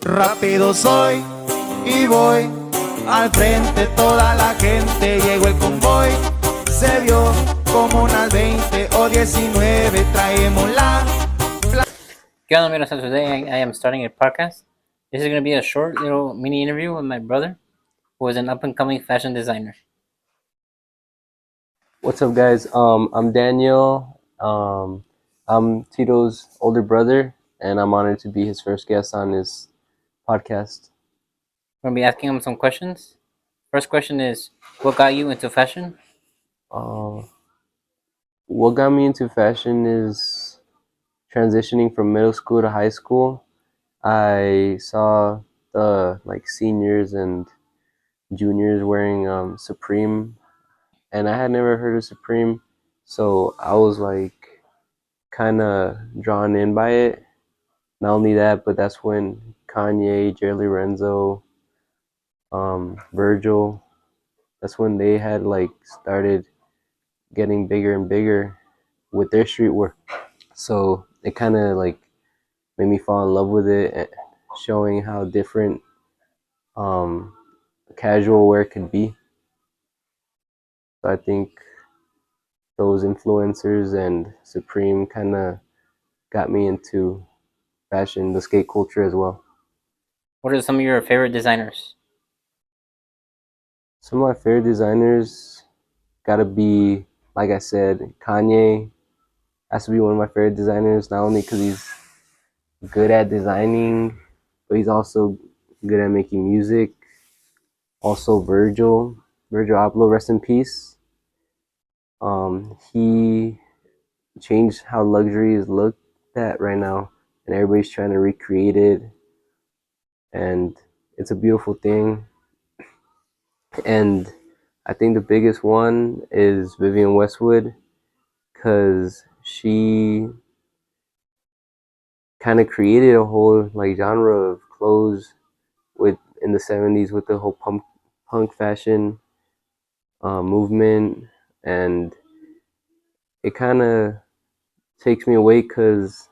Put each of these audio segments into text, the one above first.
Rápido soy y voy al frente, toda la gente, llegó el convoy, se vio como unas 20 o 19, traemos la... ¿Qué onda, amigos? Today I am starting a podcast. This is going to be a short little mini interview with my brother, who is an up-and-coming fashion designer. What's up, guys? I'm Daniel. I'm Tito's older brother, and I'm honored to be his first guest on this podcast. We're going to be asking him some questions. First question is, what got you into fashion? What got me into fashion is transitioning from middle school to high school. I saw the seniors and juniors wearing Supreme, and I had never heard of Supreme, so I was kind of drawn in by it. Not only that, but that's when Kanye, Jerry Lorenzo, Virgil, that's when they had started getting bigger and bigger with their streetwear. So it kind of made me fall in love with it, showing how different casual wear could be. So I think those influencers and Supreme kind of got me into fashion, the skate culture as well. What are some of your favorite designers? Some of my favorite designers gotta be, like I said, Kanye has to be one of my favorite designers, not only because he's good at designing, but he's also good at making music. Also Virgil Abloh, rest in peace. He changed how luxury is looked at right now, and everybody's trying to recreate it, and it's a beautiful thing. And I think the biggest one is Vivienne Westwood, because she kind of created a whole genre of clothes in the 70s with the whole punk fashion movement, and it kind of takes me away because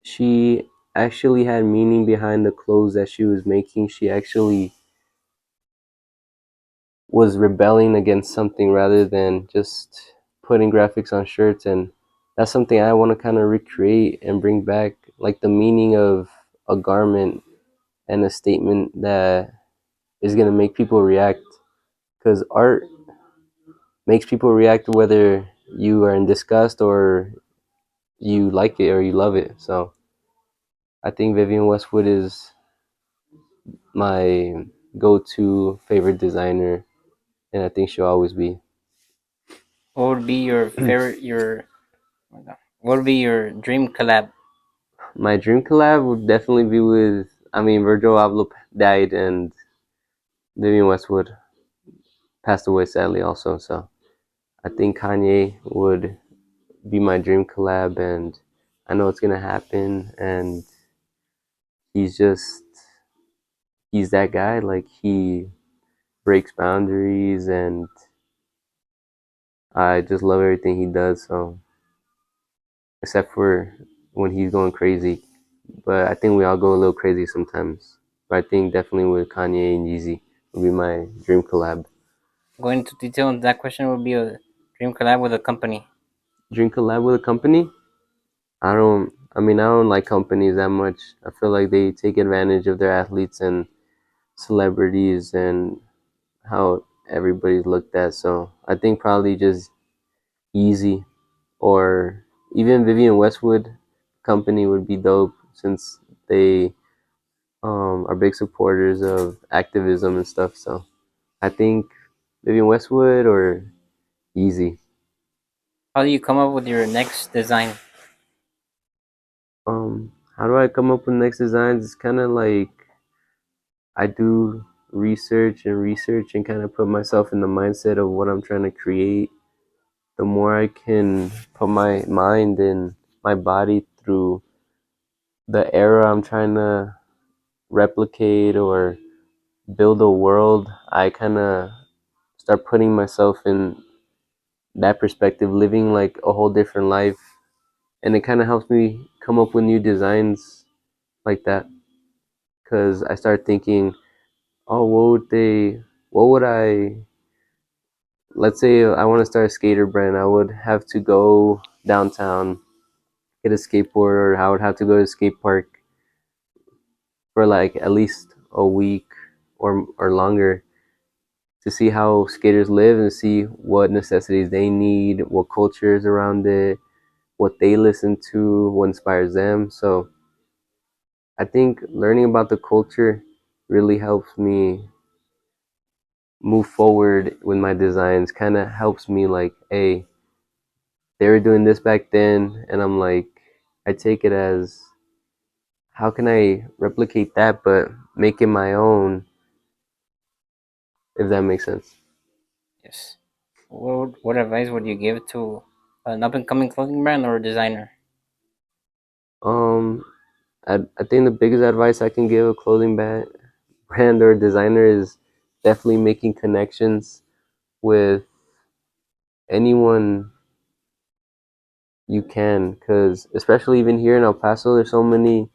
she actually had meaning behind the clothes that she was making. She actually was rebelling against something rather than just putting graphics on shirts, and that's something I want to kind of recreate and bring back, like the meaning of a garment and a statement that is going to make people react, because art makes people react whether you are in disgust or you like it or you love it. So I think Vivienne Westwood is my go-to favorite designer, and I think she'll always be. What would be your favorite, what would be your dream collab? My dream collab would definitely be with, Virgil Abloh died, and Vivienne Westwood passed away sadly also. So I think Kanye would be my dream collab, and I know it's gonna happen. And he's that guy. Like, he breaks boundaries, and I just love everything he does. So except for when he's going crazy, but I think we all go a little crazy sometimes. But I think definitely with Kanye and Yeezy would be my dream collab. Going into detail on that question would be a dream collab with a company. Dream collab with a company? I don't like companies that much. I feel like they take advantage of their athletes and celebrities and how everybody's looked at. So I think probably just Yeezy, or even Vivienne Westwood company would be dope, since they are big supporters of activism and stuff. So I think Vivienne Westwood or Yeezy. How do you come up with your next design? How do I come up with next designs? It's kind of like I do research and kind of put myself in the mindset of what I'm trying to create. The more I can put my mind and my body through the era I'm trying to replicate or build a world, I kind of start putting myself in that perspective, living like a whole different life, and it kind of helps me come up with new designs like that. because I started thinking, oh, what would I, let's say I want to start a skater brand, I would have to go downtown, get a skateboard, or I would have to go to a skate park for like at least a week or longer to see how skaters live and see what necessities they need, what culture is around it, what they listen to, what inspires them. So I think learning about the culture really helps me move forward with my designs. Kind of helps me like, hey, they were doing this back then, and I'm like, I take it as how can I replicate that but make it my own, if that makes sense. Yes. What advice would you give to an up and coming clothing brand or designer? Um, I think the biggest advice I can give a brand or designer is definitely making connections with anyone you can, because especially even here in El Paso, there's so many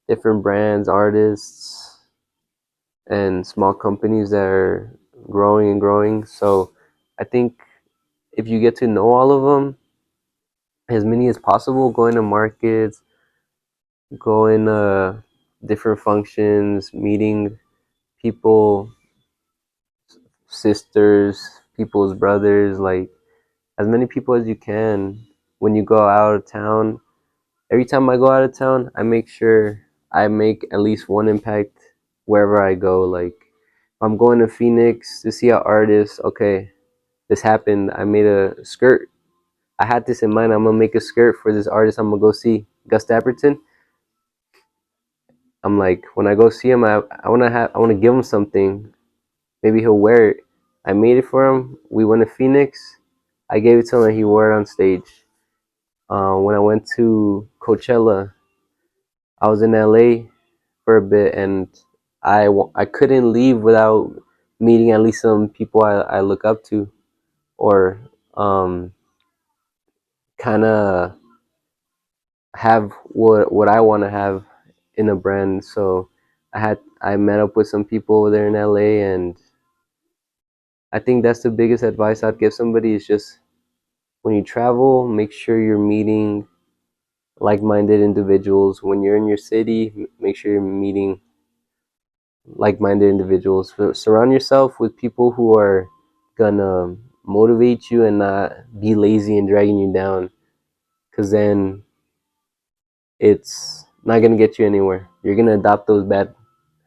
different brands, artists, and small companies that are growing and growing. So I think if you get to know all of them, as many as possible, going to markets, going to different functions, meeting people, sisters, people's brothers, like as many people as you can when you go out of town. Every time I go out of town, I make sure I make at least one impact wherever I go. Like if I'm going to Phoenix to see an artist, okay, this happened. I made a skirt. I had this in mind. I'm gonna make a skirt for this artist I'm gonna go see, Gus Dapperton. I'm like, when I go see him, I wanna give him something. Maybe he'll wear it. I made it for him. We went to Phoenix. I gave it to him and he wore it on stage. When I went to Coachella, I was in LA for a bit, and I couldn't leave without meeting at least some people I look up to, or kind of have what I want to have in a brand. So I met up with some people over there in LA, and I think that's the biggest advice I'd give somebody is just when you travel, make sure you're meeting like-minded individuals. When you're in your city, make sure you're meeting like-minded individuals. Surround yourself with people who are gonna motivate you and not be lazy and dragging you down, because then it's not gonna get you anywhere. You're gonna adopt those bad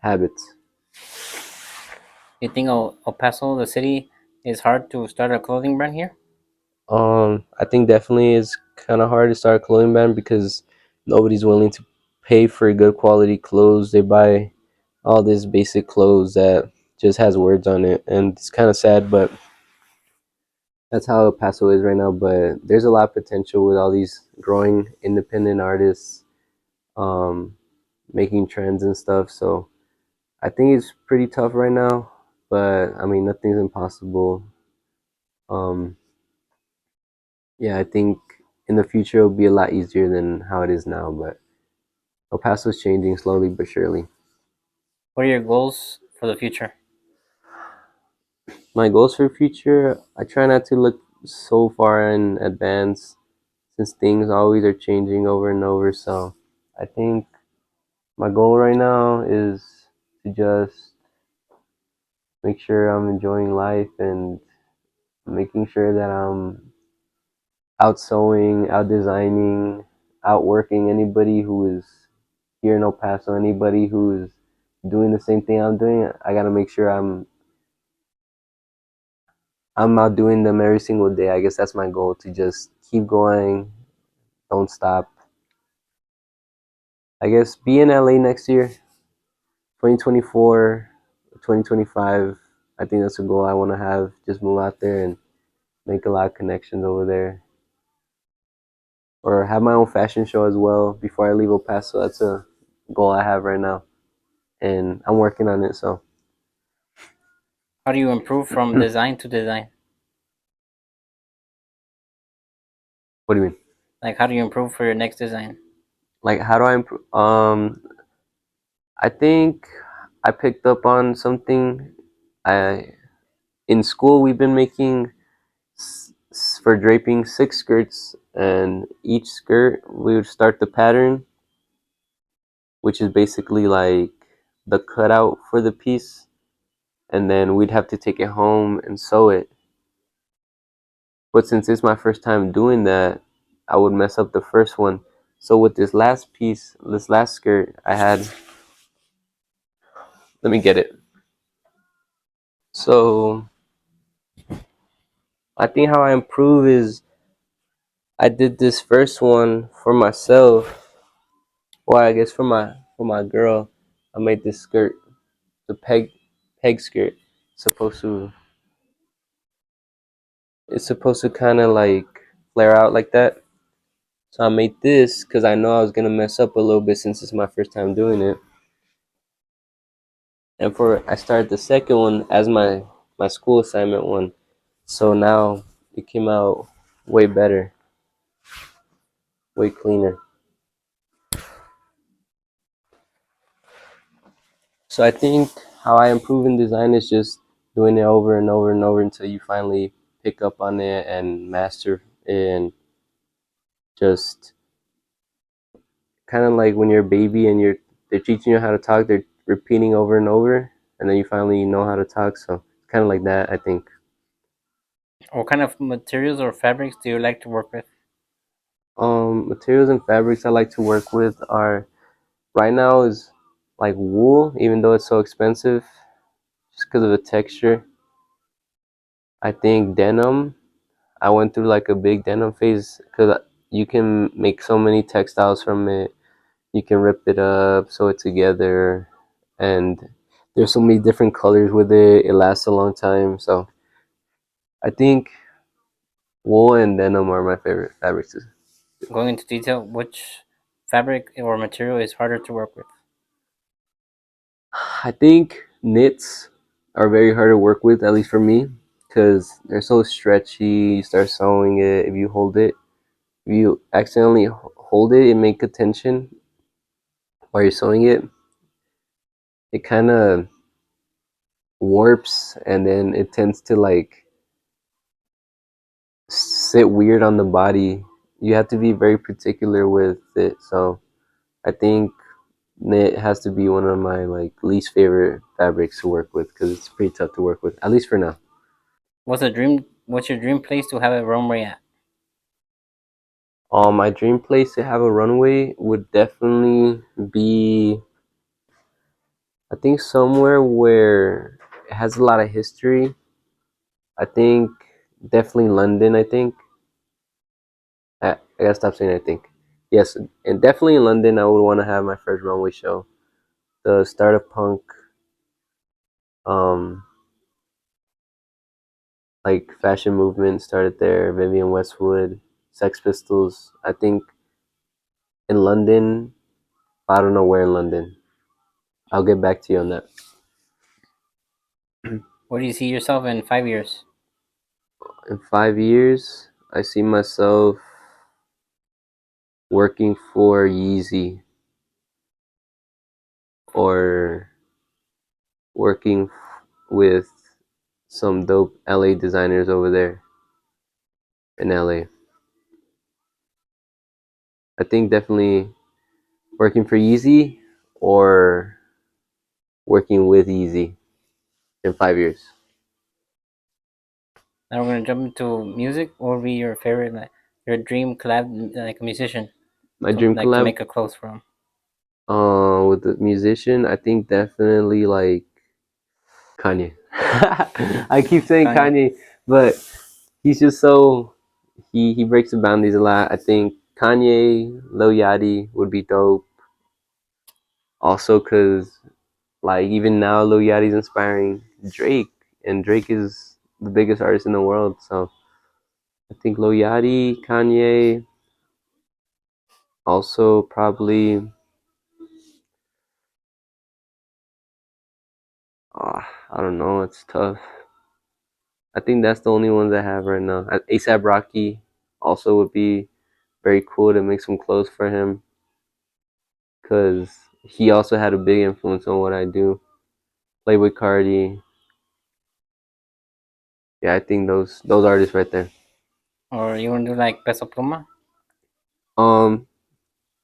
habits. You think El Paso, the city, is hard to start a clothing brand here? I think definitely it's kind of hard to start a clothing brand because nobody's willing to pay for good quality clothes. They buy all this basic clothes that just has words on it, and it's kind of sad, but that's how El Paso is right now. But there's a lot of potential with all these growing independent artists, um, making trends and stuff. So I think it's pretty tough right now, but I mean nothing's impossible. Um, yeah, I think in the future it'll be a lot easier than how it is now. But El Paso's changing slowly but surely. What are your goals for the future? My goals for the future, I try not to look so far in advance since things always are changing over and over. So I think my goal right now is to just make sure I'm enjoying life and making sure that I'm out sewing, out designing, out working anybody who is here in El Paso, anybody who is doing the same thing I'm doing. I gotta make sure I'm out doing them every single day. I guess that's my goal, to just keep going, don't stop. I guess be in LA next year, 2024, 2025. I think that's a goal I want to have. Just move out there and make a lot of connections over there, or have my own fashion show as well before I leave El Paso. That's a goal I have right now, and I'm working on it. So, How do you improve from design to design? what do you mean? Like, how do you improve for your next design? Like, how do I improve? I think I picked up on something. I In school we've been making for draping 6 skirts, and each skirt we would start the pattern, which is basically like the cutout for the piece, and then we'd have to take it home and sew it. But since it's my first time doing that, I would mess up the first one. So with this last piece, this last skirt, I had, let me get it. So I think how I improve is I did this first one for myself. Well, I guess for my girl, I made this skirt, the peg skirt. Supposed to it's supposed to kind of like flare out like that. So I made this because I know I was gonna mess up a little bit since it's my first time doing it. And I started the second one as my school assignment one. So now it came out way better, way cleaner. So I think how I improve in design is just doing it over and over and over until you finally pick up on it and master it, and just kind of like when you're a baby and they're teaching you how to talk, they're repeating over and over, and then you finally know how to talk. So it's kind of like that, I think. What kind of materials or fabrics do you like to work with? Materials and fabrics I like to work with are right now is like wool, even though it's so expensive, just because of the texture. I think denim. I went through like a big denim phase because you can make so many textiles from it. You can rip it up, sew it together, and there's so many different colors with it. It lasts a long time. So I think wool and denim are my favorite fabrics. Going into detail, which fabric or material is harder to work with? I think knits are very hard to work with, at least for me, because they're so stretchy. You start sewing it. If you hold it, if you accidentally hold it and make a tension while you're sewing it, it kind of warps, and then it tends to like sit weird on the body. You have to be very particular with it. So I think knit has to be one of my like least favorite fabrics to work with because it's pretty tough to work with, at least for now. What's your dream place to have a runway at? My dream place to have a runway would definitely be, I think, somewhere where it has a lot of history. I think definitely London. I gotta stop saying I think. Yes, and definitely in London, I would want to have my first runway show. The start of punk, um, like fashion movement started there. Vivienne Westwood, Sex Pistols. I think in London, I don't know where in London. I'll get back to you on that. Where do you see yourself in 5 years? In 5 years, I see myself working for Yeezy or working with some dope LA designers over there in LA. I think definitely working for Yeezy or working with Yeezy in 5 years. Now we're gonna jump into music. What would be your favorite, like, your dream collab, like a musician, My to dream like to collab make a clothes from? with the musician, I think definitely like Kanye. I keep saying Kanye. Kanye, but he's just so he breaks the boundaries a lot. I think Kanye, Lil Yachty would be dope. Also, cause like even now, Lil Yachty's inspiring Drake, and Drake is the biggest artist in the world. So I think Lil Yachty, Kanye, also probably. I don't know. It's tough. I think that's the only ones I have right now. ASAP Rocky also would be very cool to make some clothes for him, cause he also had a big influence on what I do. Playboy Cardi. Yeah, I think those artists right there. Or you want to do like Peso Pluma? Um,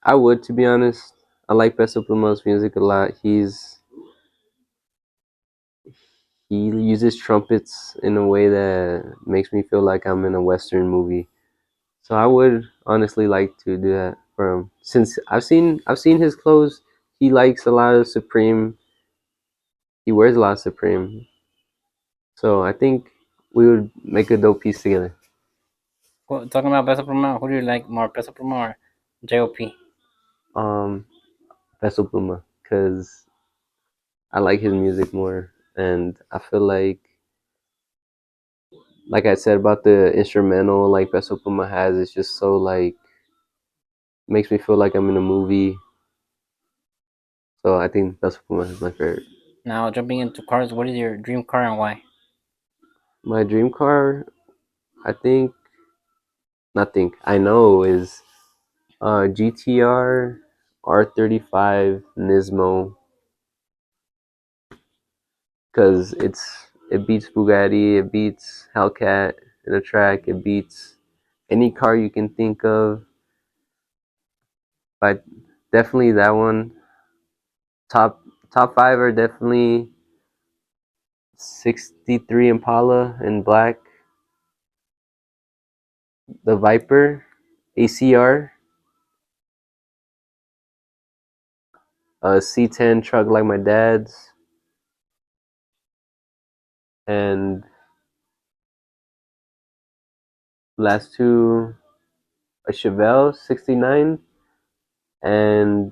I would, to be honest. I like Peso Pluma's music a lot. He uses trumpets in a way that makes me feel like I'm in a Western movie. So I would honestly like to do that for him. Since I've seen his clothes, he likes a lot of Supreme. He wears a lot of Supreme. So I think we would make a dope piece together. Well, talking about Peso Pluma, who do you like more, Peso Pluma or JOP? Um, Peso Pluma, because I like his music more, and I feel like I said about the instrumental, like Peso Pluma has, it's just so like makes me feel like I'm in a movie. So I think Peso Pluma is my favorite. Now, jumping into cars, what is your dream car and why? My dream car, I think, not think, I know is GTR R35 Nismo, because it beats Bugatti, it beats Hellcat in a track, it beats any car you can think of. But definitely that one. Top top five are definitely 63 Impala in black, the Viper, ACR, a C10 truck like my dad's, and last two a Chevelle 69 and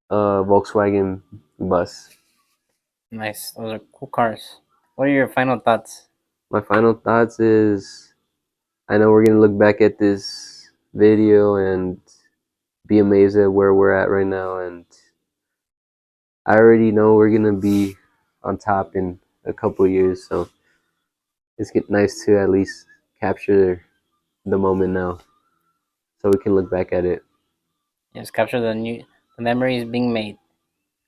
a Volkswagen bus. Nice, those are cool cars. What are your final thoughts? My final thoughts is I know we're gonna look back at this video and be amazed at where we're at right now, and I already know we're gonna be on top in a couple years, so it's nice to at least capture the moment now, so we can look back at it. Yes, capture the memories being made.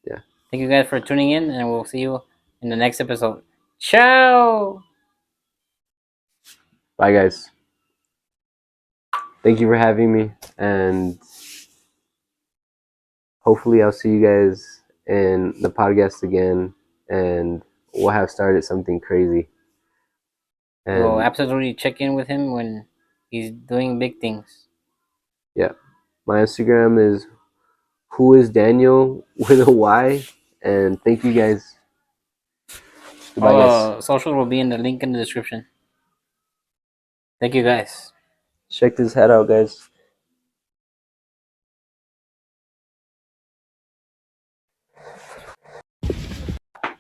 Yeah. Thank you guys for tuning in, and we'll see you in the next episode. Ciao! Bye, guys. Thank you for having me, and hopefully, I'll see you guys in the podcast again, and we'll have started something crazy. We'll And absolutely check in with him when he's doing big things. yeah, my Instagram is Whoisdanyel with a Y. And thank you guys. Goodbye, guys. All socials will be in the link in the description. Thank you guys. Check this head out, guys.